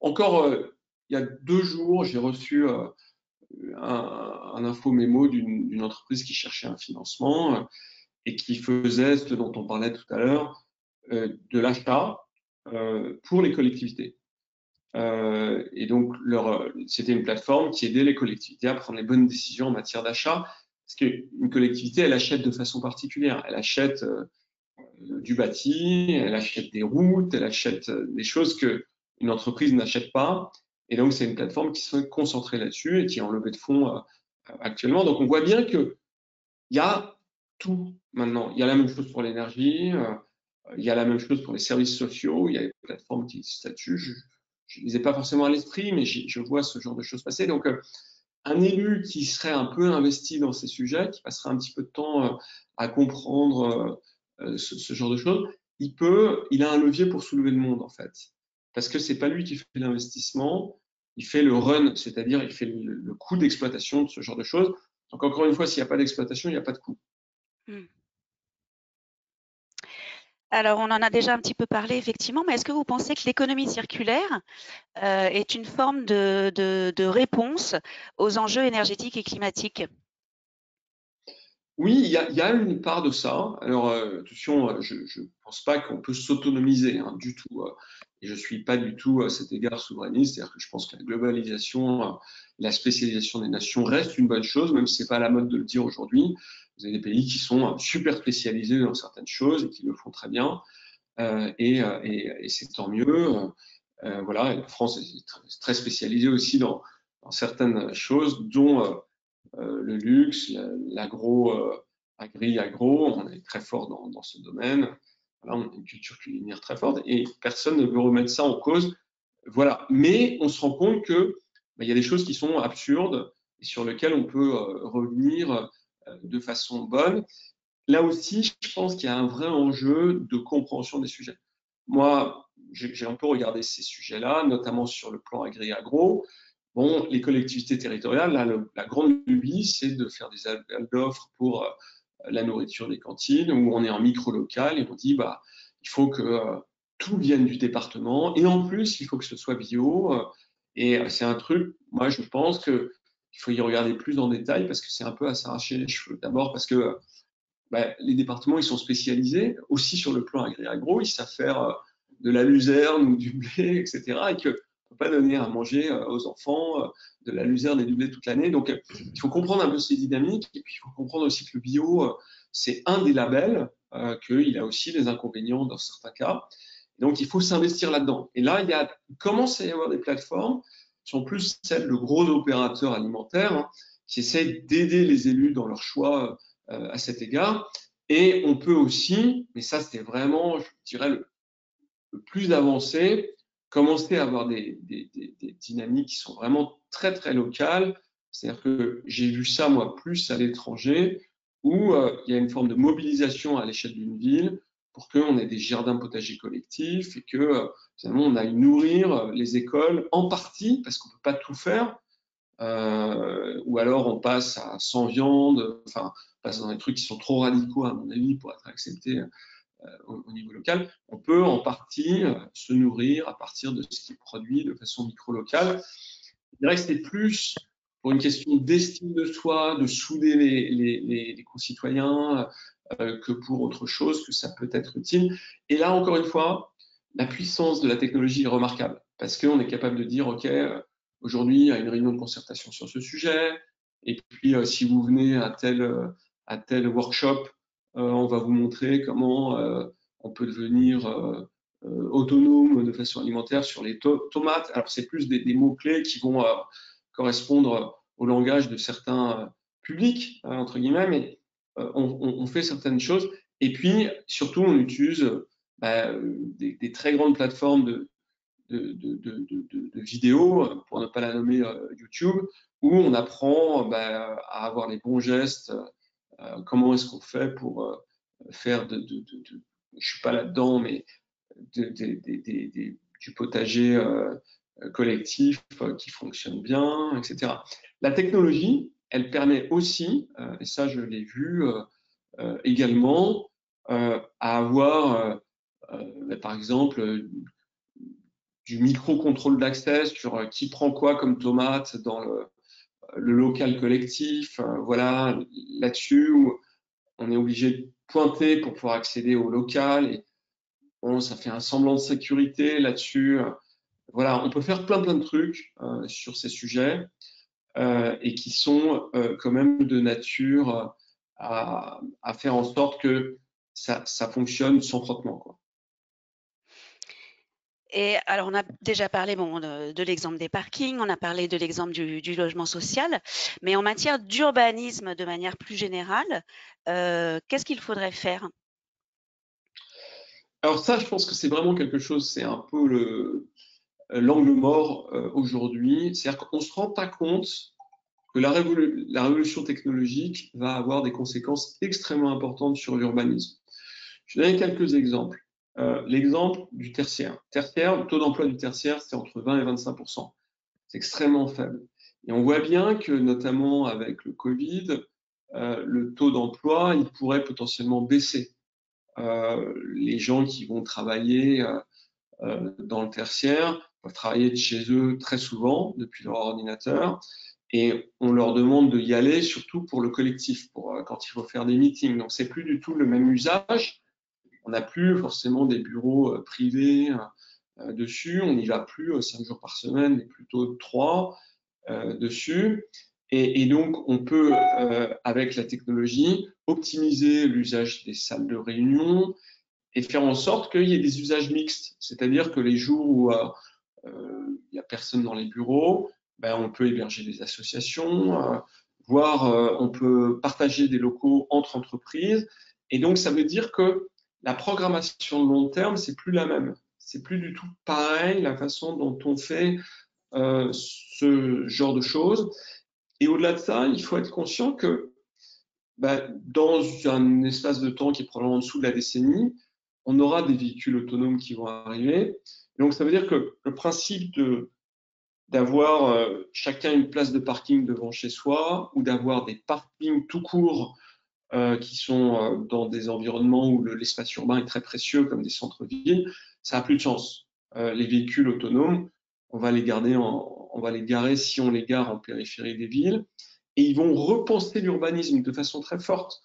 Encore il y a 2 jours, j'ai reçu un info mémo d'une entreprise qui cherchait un financement et qui faisait ce dont on parlait tout à l'heure, de l'achat pour les collectivités. Et donc, c'était une plateforme qui aidait les collectivités à prendre les bonnes décisions en matière d'achat. Parce qu'une collectivité, elle achète de façon particulière. Elle achète du bâti, elle achète des routes, elle achète des choses qu'une entreprise n'achète pas. Et donc, c'est une plateforme qui se concentrée là-dessus et qui est en levée de fonds actuellement. Donc, on voit bien qu'il y a tout maintenant. Il y a la même chose pour l'énergie, il y a la même chose pour les services sociaux, il y a des plateformes qui existent là-dessus. Je ne les ai pas forcément à l'esprit, mais je vois ce genre de choses passer. Donc, un élu qui serait un peu investi dans ces sujets, qui passerait un petit peu de temps à comprendre ce genre de choses, il a un levier pour soulever le monde, en fait. Parce que c'est pas lui qui fait l'investissement, il fait le run, c'est-à-dire il fait le coût d'exploitation de ce genre de choses. Donc, encore une fois, s'il n'y a pas d'exploitation, il n'y a pas de coût. Mmh. Alors, on en a déjà un petit peu parlé effectivement, mais est-ce que vous pensez que l'économie circulaire est une forme de réponse aux enjeux énergétiques et climatiques? Oui, il y a une part de ça. Alors, attention, je ne pense pas qu'on peut s'autonomiser du tout. Et je ne suis pas du tout à cet égard souverainiste. C'est-à-dire que je pense que la globalisation, la spécialisation des nations reste une bonne chose, même si ce n'est pas à la mode de le dire aujourd'hui. Vous avez des pays qui sont super spécialisés dans certaines choses et qui le font très bien. Et c'est tant mieux. Voilà, et la France est très spécialisée aussi dans certaines choses, dont le luxe, l'agro, agro, on est très fort dans ce domaine. Voilà, on a une culture culinaire très forte et personne ne veut remettre ça en cause. Voilà. Mais on se rend compte que il y a des choses qui sont absurdes et sur lesquelles on peut revenir de façon bonne. Là aussi, je pense qu'il y a un vrai enjeu de compréhension des sujets. Moi, j'ai un peu regardé ces sujets-là, notamment sur le plan agri-agro. Bon, les collectivités territoriales, là, la grande lubie, c'est de faire des appels d'offres pour la nourriture des cantines, où on est en micro-local et on dit, bah, il faut que tout vienne du département et en plus, il faut que ce soit bio. Et c'est un truc, moi, je pense que il faut y regarder plus en détail parce que c'est un peu à s'arracher les cheveux. D'abord parce que les départements, ils sont spécialisés aussi sur le plan agro, ils savent faire de la luzerne ou du blé, etc. Et qu'on ne peut pas donner à manger aux enfants de la luzerne et du blé toute l'année. Donc, il faut comprendre un peu ces dynamiques. Et puis, il faut comprendre aussi que le bio, c'est un des labels, qu'il a aussi des inconvénients dans certains cas. Donc, il faut s'investir là-dedans. Et là, il commence à y avoir des plateformes qui sont plus celles de gros opérateurs alimentaires, hein, qui essaient d'aider les élus dans leur choix à cet égard. Et on peut aussi, mais ça c'était vraiment, je dirais, le plus avancé, commencer à avoir des dynamiques qui sont vraiment très très locales. C'est-à-dire que j'ai vu ça moi plus à l'étranger, où il y a une forme de mobilisation à l'échelle d'une ville pour qu'on ait des jardins potagers collectifs et que finalement on aille nourrir les écoles en partie, parce qu'on ne peut pas tout faire, ou alors on passe à sans viande, enfin, on passe dans des trucs qui sont trop radicaux à mon avis pour être acceptés au niveau local. On peut en partie se nourrir à partir de ce qui est produit de façon micro-locale. Je dirais que c'était plus pour une question d'estime de soi, de souder les concitoyens, que pour autre chose, que ça peut être utile. Et là, encore une fois, la puissance de la technologie est remarquable, parce qu'on est capable de dire, OK, aujourd'hui, il y a une réunion de concertation sur ce sujet, et puis si vous venez à tel workshop, on va vous montrer comment on peut devenir autonome de façon alimentaire sur les tomates. Alors, c'est plus des mots-clés qui vont correspondre au langage de certains publics, entre guillemets, mais on fait certaines choses. Et puis, surtout, on utilise des très grandes plateformes de vidéos, pour ne pas la nommer YouTube, où on apprend à avoir les bons gestes, comment est-ce qu'on fait pour faire je suis pas là-dedans, mais du potager collectif qui fonctionne bien, etc. La technologie, elle permet aussi, et ça je l'ai vu également, à avoir, par exemple, du micro-contrôle d'accès sur qui prend quoi comme tomate dans le local collectif. Voilà, là-dessus, où on est obligé de pointer pour pouvoir accéder au local. Et bon, ça fait un semblant de sécurité là-dessus. Voilà, on peut faire plein de trucs sur ces sujets et qui sont quand même de nature à faire en sorte que ça fonctionne sans frottement, quoi. Et alors, on a déjà parlé de l'exemple des parkings, on a parlé de l'exemple du logement social, mais en matière d'urbanisme de manière plus générale, qu'est-ce qu'il faudrait faire? Alors ça, je pense que c'est vraiment quelque chose, c'est un peu l'angle mort aujourd'hui. C'est-à-dire qu'on ne se rend pas compte que la révolution technologique va avoir des conséquences extrêmement importantes sur l'urbanisme. Je vais donner quelques exemples. L'exemple du tertiaire. Le taux d'emploi du tertiaire, c'est entre 20 et 25%. C'est extrêmement faible. Et on voit bien que, notamment avec le Covid, le taux d'emploi, il pourrait potentiellement baisser. Les gens qui vont travailler dans le tertiaire peuvent travailler de chez eux très souvent depuis leur ordinateur, et on leur demande de y aller surtout pour le collectif, pour quand il faut faire des meetings. Donc c'est plus du tout le même usage. On n'a plus forcément des bureaux privés dessus. On n'y va plus 5 jours par semaine, mais plutôt 3 dessus. Et donc, on peut, avec la technologie, optimiser l'usage des salles de réunion et faire en sorte qu'il y ait des usages mixtes. C'est-à-dire que les jours où il n'y a personne dans les bureaux, on peut héberger des associations, voire on peut partager des locaux entre entreprises. Et donc, ça veut dire que la programmation de long terme, c'est plus la même. C'est plus du tout pareil la façon dont on fait ce genre de choses. Et au-delà de ça, il faut être conscient que dans un espace de temps qui est probablement en dessous de la décennie, on aura des véhicules autonomes qui vont arriver. Et donc, ça veut dire que le principe d'avoir chacun une place de parking devant chez soi, ou d'avoir des parkings tout court qui sont dans des environnements où l'espace urbain est très précieux, comme des centres-villes, ça n'a plus de chance. Les véhicules autonomes, on va les garder en on va les garer si on les gare en périphérie des villes. Et ils vont repenser l'urbanisme de façon très forte.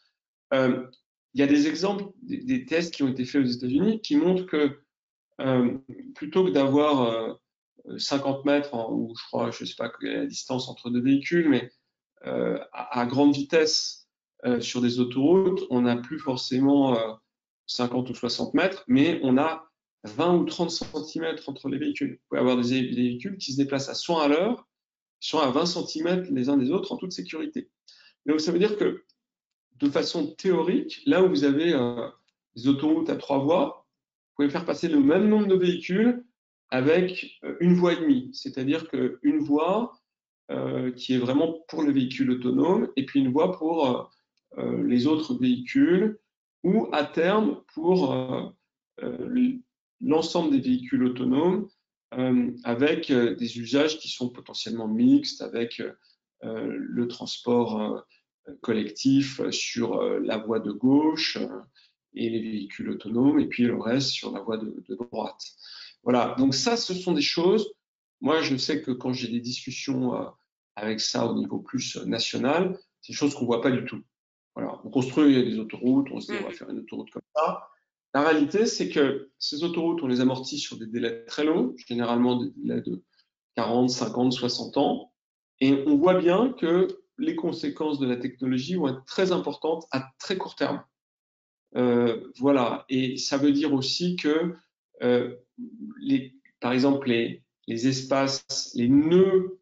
Il y a des exemples, des tests qui ont été faits aux États-Unis qui montrent que plutôt que d'avoir 50 mètres, ou je crois, je ne sais pas quelle est la distance entre deux véhicules, mais à grande vitesse sur des autoroutes, on n'a plus forcément 50 ou 60 mètres, mais on a 20 ou 30 centimètres entre les véhicules. Vous pouvez avoir des véhicules qui se déplacent à 100 à l'heure, qui sont à 20 centimètres les uns des autres en toute sécurité. Donc ça veut dire que de façon théorique, là où vous avez des autoroutes à 3 voies, vous pouvez faire passer le même nombre de véhicules avec une voie et demie, c'est-à-dire qu'une voie qui est vraiment pour le véhicule autonome et puis une voie pour les autres véhicules ou à terme pour l'ensemble des véhicules autonomes avec des usages qui sont potentiellement mixtes avec le transport collectif sur la voie de gauche et les véhicules autonomes, et puis le reste sur la voie de droite. Voilà, donc ça, ce sont des choses, moi je sais que quand j'ai des discussions avec ça au niveau plus national, c'est des choses qu'on ne voit pas du tout. Voilà, on construit des autoroutes, on se dit on va faire une autoroute comme ça. La réalité, c'est que ces autoroutes, on les amortit sur des délais très longs, généralement des délais de 40, 50, 60 ans, et on voit bien que les conséquences de la technologie vont être très importantes à très court terme. Voilà, et ça veut dire aussi que, par exemple, les espaces, les nœuds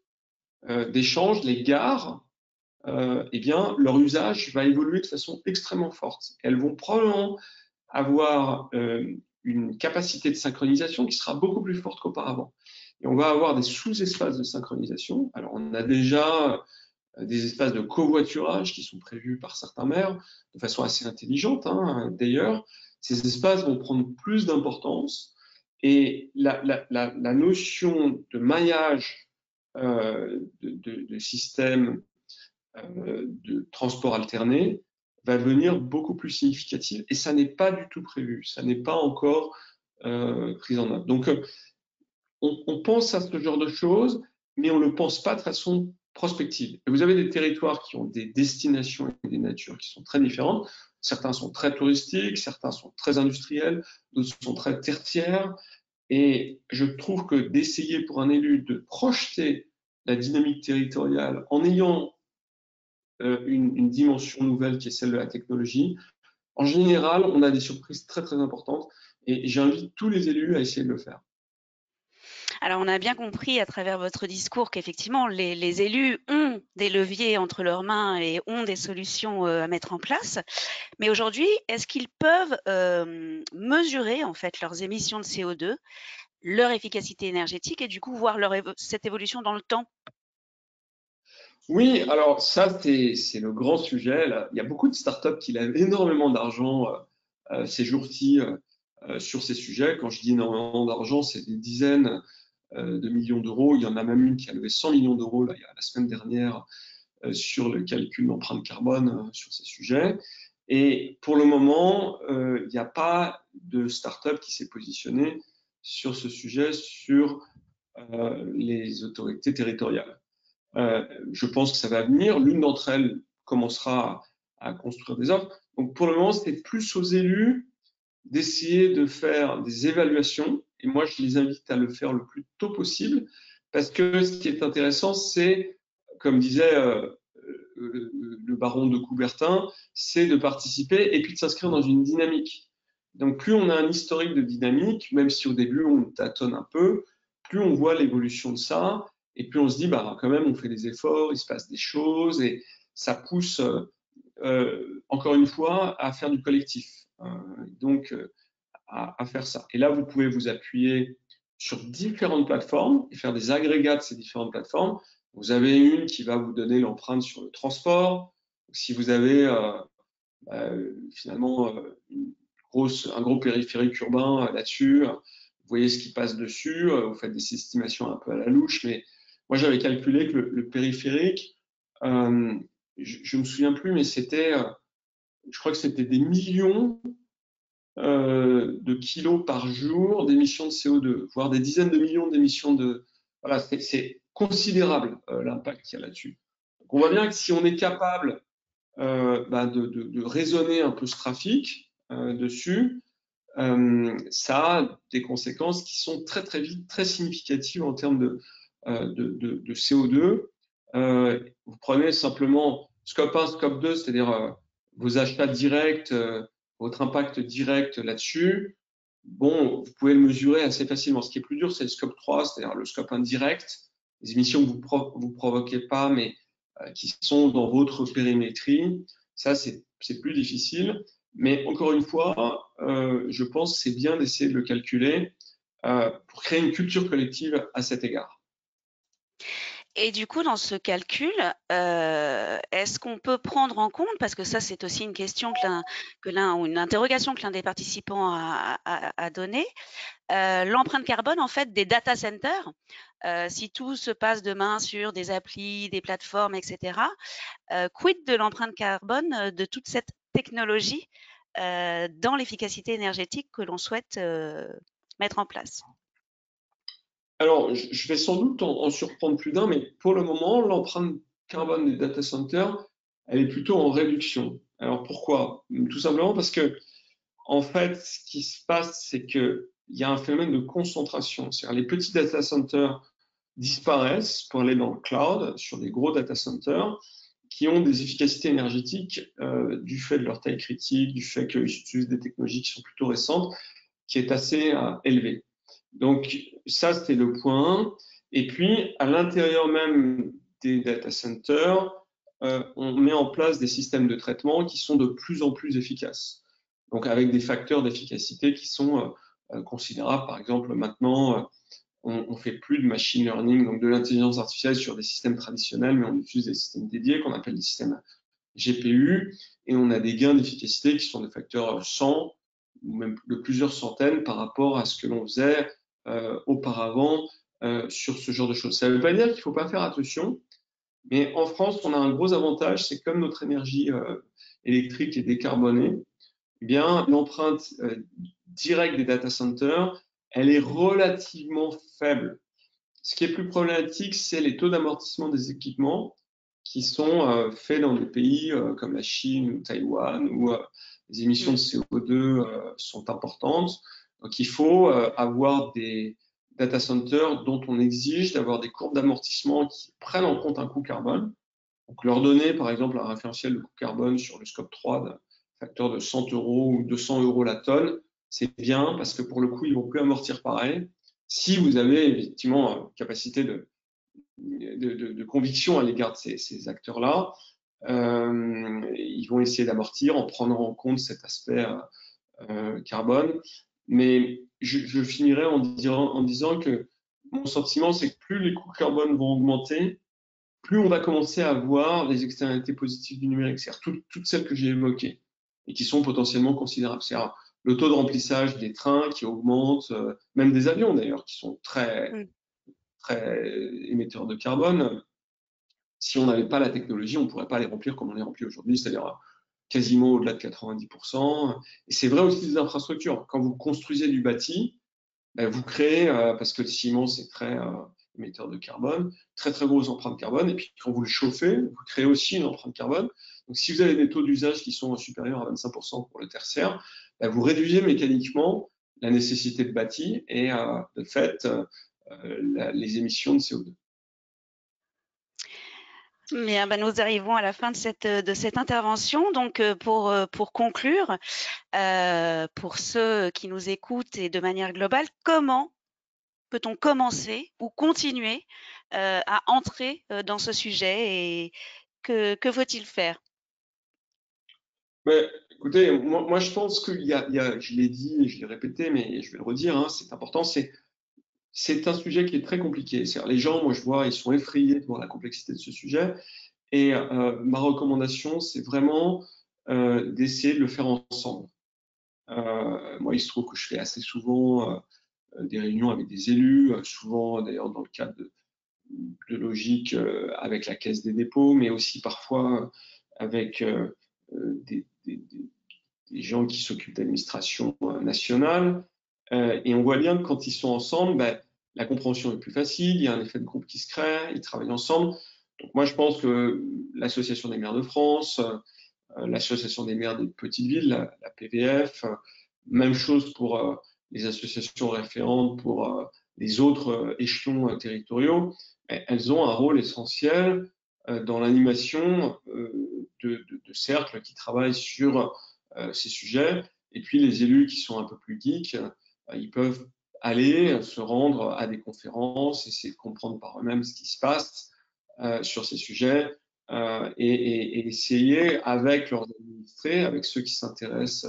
d'échange, les gares, eh bien, leur usage va évoluer de façon extrêmement forte. Elles vont probablement avoir une capacité de synchronisation qui sera beaucoup plus forte qu'auparavant. Et on va avoir des sous-espaces de synchronisation. Alors, on a déjà des espaces de covoiturage qui sont prévus par certains maires de façon assez intelligente. Hein, d'ailleurs, ces espaces vont prendre plus d'importance et la notion de maillage de systèmes de transport alterné va devenir beaucoup plus significative et ça n'est pas du tout prévu, ça n'est pas encore pris en œuvre. Donc, on pense à ce genre de choses, mais on ne le pense pas de façon prospective. Et vous avez des territoires qui ont des destinations et des natures qui sont très différentes. Certains sont très touristiques, certains sont très industriels, d'autres sont très tertiaires. Et je trouve que d'essayer pour un élu de projeter la dynamique territoriale en ayant une dimension nouvelle qui est celle de la technologie, en général, on a des surprises très très importantes et j'invite tous les élus à essayer de le faire. Alors, on a bien compris à travers votre discours qu'effectivement, les élus ont des leviers entre leurs mains et ont des solutions à mettre en place. Mais aujourd'hui, est-ce qu'ils peuvent mesurer en fait leurs émissions de CO2, leur efficacité énergétique et du coup voir cette évolution dans le temps? Oui, alors ça, c'est le grand sujet. Là. Il y a beaucoup de startups qui lèvent énormément d'argent ces jours-ci sur ces sujets. Quand je dis énormément d'argent, c'est des dizaines de millions d'euros. Il y en a même une qui a levé 100 millions d'euros la semaine dernière sur le calcul d'empreinte carbone sur ces sujets. Et pour le moment, il n'y a pas de startup qui s'est positionnée sur ce sujet sur les autorités territoriales. Je pense que ça va venir. L'une d'entre elles commencera à construire des offres. Donc pour le moment, c'est plus aux élus d'essayer de faire des évaluations. Et moi, je les invite à le faire le plus tôt possible parce que ce qui est intéressant, c'est, comme disait le baron de Coubertin, c'est de participer et puis de s'inscrire dans une dynamique. Donc plus on a un historique de dynamique, même si au début on tâtonne un peu, plus on voit l'évolution de ça et plus on se dit, bah, quand même, on fait des efforts, il se passe des choses et ça pousse, encore une fois, à faire du collectif. Donc, à faire ça. Et là, vous pouvez vous appuyer sur différentes plateformes et faire des agrégats de ces différentes plateformes. Vous avez une qui va vous donner l'empreinte sur le transport. Si vous avez finalement un gros périphérique urbain là-dessus, vous voyez ce qui passe dessus, vous faites des estimations un peu à la louche, mais moi j'avais calculé que le périphérique, je me souviens plus, mais c'était, je crois que c'était des millions de kilos par jour d'émissions de CO2, voire des dizaines de millions d'émissions de... Voilà, c'est considérable l'impact qu'il y a là-dessus. On voit bien que si on est capable de raisonner un peu ce trafic dessus, ça a des conséquences qui sont très très vite très significatives en termes de CO2. Vous prenez simplement scope 1, scope 2, c'est-à-dire vos achats directs, votre impact direct là-dessus. Bon, vous pouvez le mesurer assez facilement. Ce qui est plus dur, c'est le scope 3, c'est-à-dire le scope indirect, les émissions que vous provoquez pas, mais qui sont dans votre périmétrie. Ça, c'est plus difficile. Mais encore une fois, je pense que c'est bien d'essayer de le calculer pour créer une culture collective à cet égard. Et du coup, dans ce calcul, est-ce qu'on peut prendre en compte, parce que ça, c'est aussi une question ou une interrogation que l'un des participants a donnée, l'empreinte carbone en fait des data centers. Si tout se passe demain sur des applis, des plateformes, etc., quid de l'empreinte carbone de toute cette technologie dans l'efficacité énergétique que l'on souhaite mettre en place? Alors, je vais sans doute en surprendre plus d'un, mais pour le moment, l'empreinte carbone des data centers, elle est plutôt en réduction. Alors pourquoi? Tout simplement parce que, en fait, ce qui se passe, c'est qu'il y a un phénomène de concentration. C'est-à-dire les petits data centers disparaissent pour aller dans le cloud sur des gros data centers qui ont des efficacités énergétiques du fait de leur taille critique, du fait qu'ils utilisent des technologies qui sont plutôt récentes, qui est assez élevée. Donc ça, c'était le point 1. Et puis, à l'intérieur même des data centers, on met en place des systèmes de traitement qui sont de plus en plus efficaces. Donc avec des facteurs d'efficacité qui sont considérables. Par exemple, maintenant, on fait plus de machine learning, donc de l'intelligence artificielle sur des systèmes traditionnels, mais on utilise des systèmes dédiés qu'on appelle des systèmes GPU, et on a des gains d'efficacité qui sont des facteurs 100 ou même de plusieurs centaines par rapport à ce que l'on faisait auparavant sur ce genre de choses. Ça ne veut pas dire qu'il ne faut pas faire attention, mais en France, on a un gros avantage, c'est comme notre énergie électrique est décarbonée, eh bien l'empreinte directe des data centers, elle est relativement faible. Ce qui est plus problématique, c'est les taux d'amortissement des équipements qui sont faits dans des pays comme la Chine ou Taïwan, où les émissions de CO2 sont importantes. Donc il faut avoir des data centers dont on exige d'avoir des courbes d'amortissement qui prennent en compte un coût carbone. Donc leur donner par exemple un référentiel de coût carbone sur le scope 3 d'un facteur de 100 € ou 200 € la tonne, c'est bien parce que pour le coup, ils vont plus amortir pareil. Si vous avez effectivement capacité de conviction à l'égard de ces acteurs-là, ils vont essayer d'amortir en prenant en compte cet aspect carbone. Mais je finirai en disant que mon sentiment, c'est que plus les coûts carbone vont augmenter, plus on va commencer à voir les externalités positives du numérique, c'est-à-dire toutes celles que j'ai évoquées et qui sont potentiellement considérables. C'est-à-dire le taux de remplissage des trains qui augmente, même des avions d'ailleurs, qui sont très émetteurs de carbone. Si on n'avait pas la technologie, on ne pourrait pas les remplir comme on les remplit aujourd'hui, c'est-à-dire quasiment au-delà de 90%. Et c'est vrai aussi des infrastructures. Quand vous construisez du bâti, ben vous créez, parce que le ciment, c'est très émetteur de carbone, très très grosse empreinte carbone. Et puis quand vous le chauffez, vous créez aussi une empreinte carbone. Donc si vous avez des taux d'usage qui sont supérieurs à 25% pour le tertiaire, ben vous réduisez mécaniquement la nécessité de bâti et de fait les émissions de CO2. Bien, ben, nous arrivons à la fin de cette intervention. Donc, pour conclure, pour ceux qui nous écoutent et de manière globale, comment peut-on commencer ou continuer à entrer dans ce sujet et que faut-il faire? Mais, écoutez, moi je pense qu'il y a, je l'ai dit et je l'ai répété, mais je vais le redire, hein, c'est important, c'est un sujet qui est très compliqué. Les gens, moi je vois, ils sont effrayés de voir la complexité de ce sujet. Et ma recommandation, c'est vraiment d'essayer de le faire ensemble. Moi, il se trouve que je fais assez souvent des réunions avec des élus, souvent d'ailleurs dans le cadre de logique avec la Caisse des dépôts, mais aussi parfois avec des gens qui s'occupent d'administration nationale. Et on voit bien que quand ils sont ensemble, ben, la compréhension est plus facile, il y a un effet de groupe qui se crée, ils travaillent ensemble. Donc moi, je pense que l'Association des maires de France, l'Association des maires des petites villes, la PVF, même chose pour les associations référentes pour les autres échelons territoriaux, elles ont un rôle essentiel dans l'animation de cercles qui travaillent sur ces sujets. Et puis les élus qui sont un peu plus geeks, ils peuvent aller se rendre à des conférences, essayer de comprendre par eux-mêmes ce qui se passe sur ces sujets et essayer avec leurs administrés, avec ceux qui s'intéressent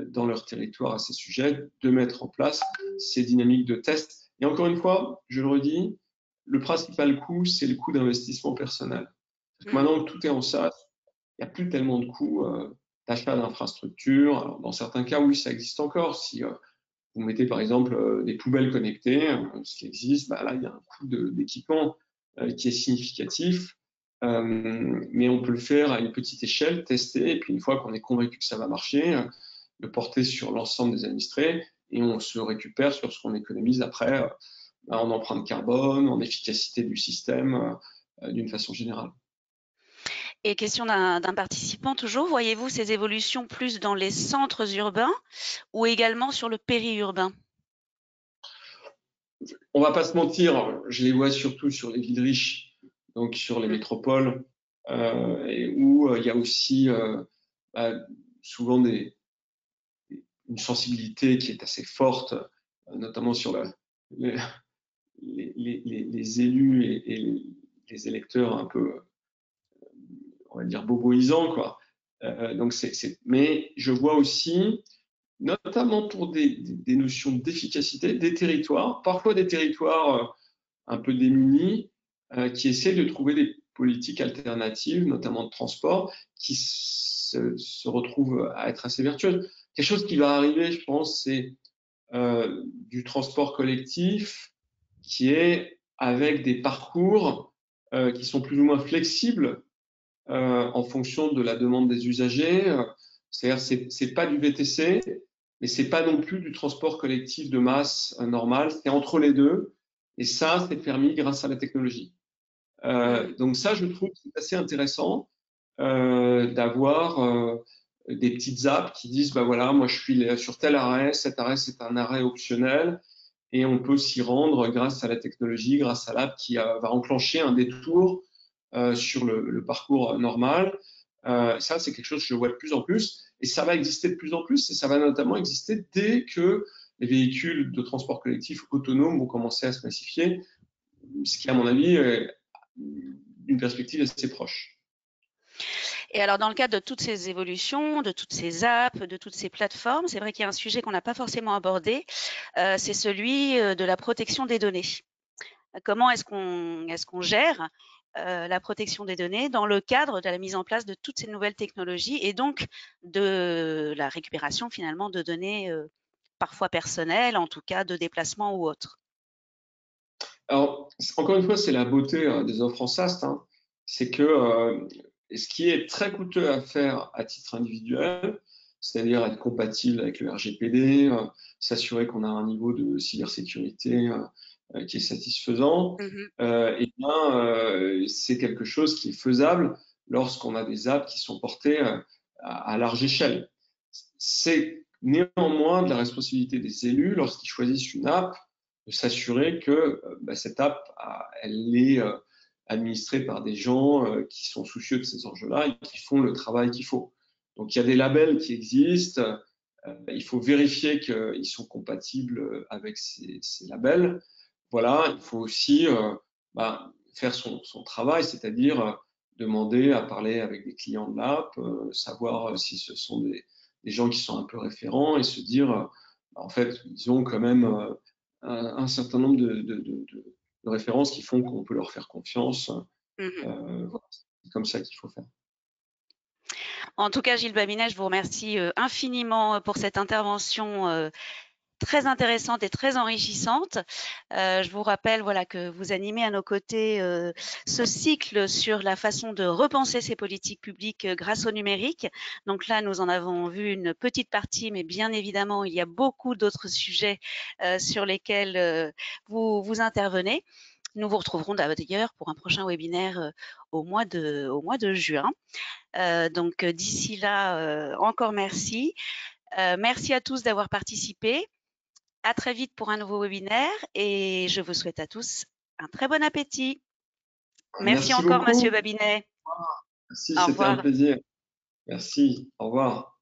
dans leur territoire à ces sujets, de mettre en place ces dynamiques de test. Et encore une fois, je le redis, le principal coût, c'est le coût d'investissement personnel. Maintenant que tout est en SaaS, il n'y a plus tellement de coûts d'achat d'infrastructures. Alors, dans certains cas, oui, ça existe encore. Si vous mettez par exemple des poubelles connectées, ce qui existe, bah, là, il y a un coût d'équipement qui est significatif. Mais on peut le faire à une petite échelle, tester, et puis une fois qu'on est convaincu que ça va marcher, le porter sur l'ensemble des administrés, et on se récupère sur ce qu'on économise après en empreinte carbone, en efficacité du système, d'une façon générale. Et question d'un participant toujours, voyez-vous ces évolutions plus dans les centres urbains ou également sur le périurbain? On va pas se mentir, je les vois surtout sur les villes riches, donc sur les métropoles, et où il y a aussi bah, souvent une sensibilité qui est assez forte, notamment sur les élus et les électeurs un peu, on va dire, boboisants, quoi. Donc mais je vois aussi, notamment pour des notions d'efficacité, des territoires, parfois des territoires un peu démunis, qui essaient de trouver des politiques alternatives, notamment de transport, qui se retrouvent à être assez vertueuses. Quelque chose qui va arriver, je pense, c'est du transport collectif qui est avec des parcours qui sont plus ou moins flexibles en fonction de la demande des usagers. C'est-à-dire, c'est pas du VTC, mais c'est pas non plus du transport collectif de masse normal. C'est entre les deux. Et ça, c'est permis grâce à la technologie. Donc ça, je trouve que c'est assez intéressant d'avoir des petites apps qui disent, bah voilà, moi je suis sur tel arrêt, cet arrêt c'est un arrêt optionnel, et on peut s'y rendre grâce à la technologie, grâce à l'app qui va enclencher un détour sur le parcours normal. Ça, c'est quelque chose que je vois de plus en plus, et ça va exister de plus en plus, et ça va notamment exister dès que les véhicules de transport collectif autonomes vont commencer à se massifier, ce qui, à mon avis, est une perspective assez proche. Et alors, dans le cadre de toutes ces évolutions, de toutes ces apps, de toutes ces plateformes, c'est vrai qu'il y a un sujet qu'on n'a pas forcément abordé, c'est celui de la protection des données. Comment est-ce qu'on gère la protection des données dans le cadre de la mise en place de toutes ces nouvelles technologies et donc de la récupération finalement de données parfois personnelles, en tout cas de déplacement ou autres? Alors, encore une fois, c'est la beauté des offres en SaaS, hein. C'est que ce qui est très coûteux à faire à titre individuel, c'est-à-dire être compatible avec le RGPD, s'assurer qu'on a un niveau de cybersécurité qui est satisfaisant, Mmh. et bien, c'est quelque chose qui est faisable lorsqu'on a des apps qui sont portées à large échelle. C'est néanmoins de la responsabilité des élus lorsqu'ils choisissent une app de s'assurer que cette app, elle est administrée par des gens qui sont soucieux de ces enjeux-là et qui font le travail qu'il faut. Donc il y a des labels qui existent, il faut vérifier qu'ils sont compatibles avec ces labels. Voilà, il faut aussi faire son travail, c'est-à-dire demander à parler avec des clients de l'app, savoir si ce sont des gens qui sont un peu référents et se dire, en fait, ils ont quand même un certain nombre de références qui font qu'on peut leur faire confiance. Mmh. Voilà, c'est comme ça qu'il faut faire. En tout cas, Gilles Babinet, je vous remercie infiniment pour cette intervention très intéressante et très enrichissante. Je vous rappelle voilà, que vous animez à nos côtés ce cycle sur la façon de repenser ces politiques publiques grâce au numérique. Donc là, nous en avons vu une petite partie, mais bien évidemment, il y a beaucoup d'autres sujets sur lesquels vous intervenez. Nous vous retrouverons d'ailleurs pour un prochain webinaire au mois de juin. Donc d'ici là, encore merci. Merci à tous d'avoir participé. À très vite pour un nouveau webinaire et je vous souhaite à tous un très bon appétit. Merci Merci encore, beaucoup. Monsieur Babinet. Merci, Au c'était un revoir. plaisir. Merci. Au revoir.